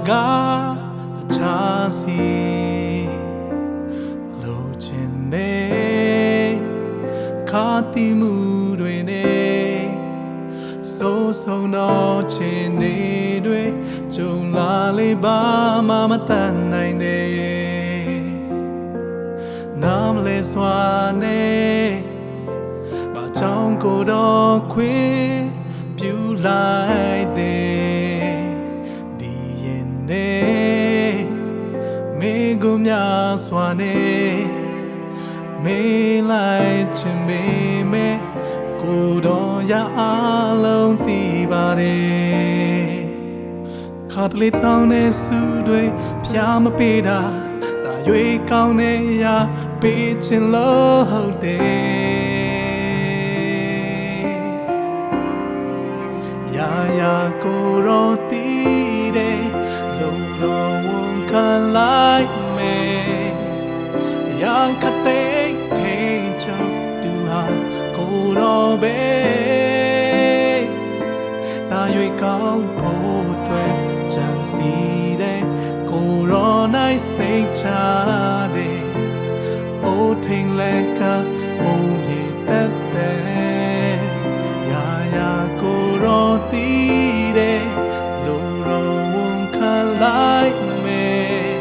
ကတခြားစီလိုချင်တဲ့ခါတိမှုတွေနဲ့စိုးဆုံးတော့ချင်နေတွေကြုံလာလေပါမှမတတ်နိုင်တဲ့နားမလဲစွာနဲ့ဘာကြောင့်ကိုတော့ခွေပြူလိုက်တဲ့ဒီရင်နဲ့မေကိုများစွာနဲ့မေးလိုက်ချင်ပေမဲ့ကိုတော့ရအားလုံးသိပါတယ်ခါတလေတောင်းတဲ့စုတွေဖျားမပေးတာဒါရွေးကောင်းတဲ့ရာပေးချင်လို့ဟုတ်တယ်ရာရာကိုရောတီးတယ်လုံးတော့ဝန်ခံလိုက်မယ်ရာခတဲ့ထိန်ချောသူဟာကိုရောပဲဒါရွေးကောင်းဖို့အတွက်ကြံစီတဲ့ကိုရောနိုင်စိတ်ချတဲ့အိုးထိန်လက်ကဘုံပြေတက်တဲ့ရာရာကိုရောတီးတဲ့လိုရောဝန်ခံလိုက်မယ်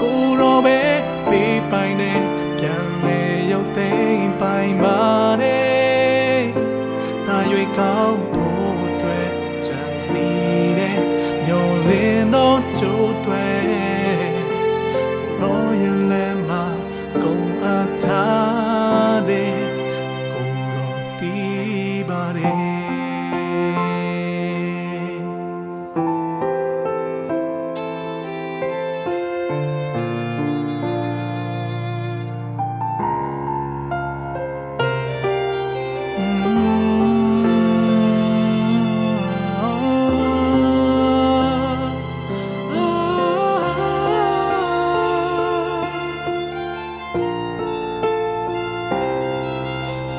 ကိုရောပဲပေးပိုင်တဲ့ပြန်လေရုပ်သိမ်းပိုင်ပါတယ်ဒါရွေးကောင်းဖို့အတွက်ကြံစီတဲ့မျောလင်းတော့ကြိုးတွေကိုရောရင်လည်းမကုန်အပ်ထားတဲ့ကိုရောတီးပါတယ်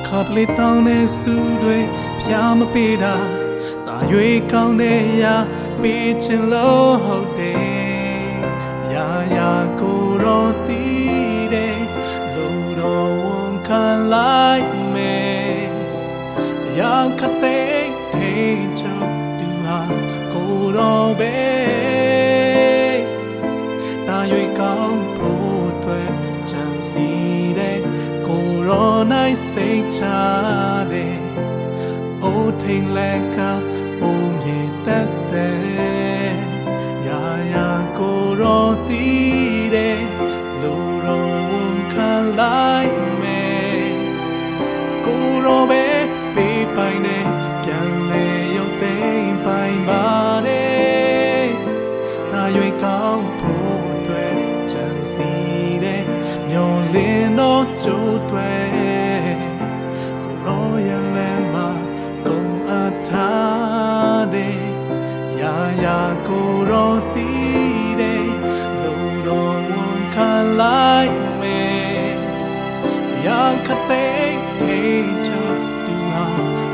ခါတလေတောင်းတဲ့စုတွေဖျားမပေးတာဒါရွေးကောင်းတဲ့ရာပေးချင်လို့ဟုတ်တယ်ရာရာကိုရောတီးတယ်လို့တော့ဝန်ခံလိုက်မယ်ရာခတဲ့ထိန်ချောသူဟာကိုရောပဲဒါရွေးကောင်းဖို့အတွက်ကြံစီတဲ့ကိုရောနိုင်စိတ်ချတဲ့အိုးထိန်လက်ကဘုံပြေတက်တဲ့ရာရာကိုရောတီးတဲ့လိုရောဝန်ခံလိုက်မယ်ကိုရောပဲပေးပိုင်တဲ့ပြန်လေရုပ်သိမ်းပိုင်ပါတယ်ဒါရွေးကောင်းဖို့အတွက်ကြံစီတဲ့မျောလင်းတော့ကြိုးတွေကိုရောရင်လည်းမကုန်အပ်ထားတဲ့ရာရာကိုရောတီးတဲ့လိုတော့ဝန်ခံလိုက်မယ်ရာခတဲ့ထိန်ချောသူဟာ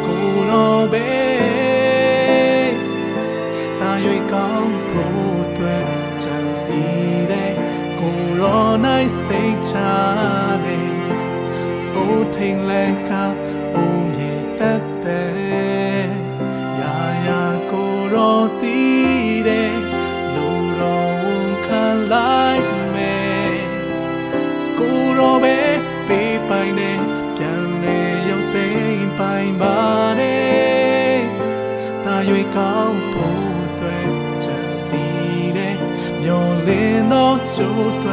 ကိုရောပဲဒါရွေးကောင်းဖို့အတွက်ကြံစီတဲ့ကိုရောနိုင်စိတ်ချတဲ့အိုးထိန်လက်ကဘုံပြေတက်တဲ့ရာရာကိုရောတီးတဲ့လိုတော့ဝန်ခံလိုက်မယ်ကိုရောပဲပေးပိုင်တဲ့ပြန်လေရုပ်သိမ်းပိုင်ပါတယ်ဒါရွေးကောင်းဖို့အတွက်ကြံစီတဲ့မျောလင်းတော့ကြိုးတွေ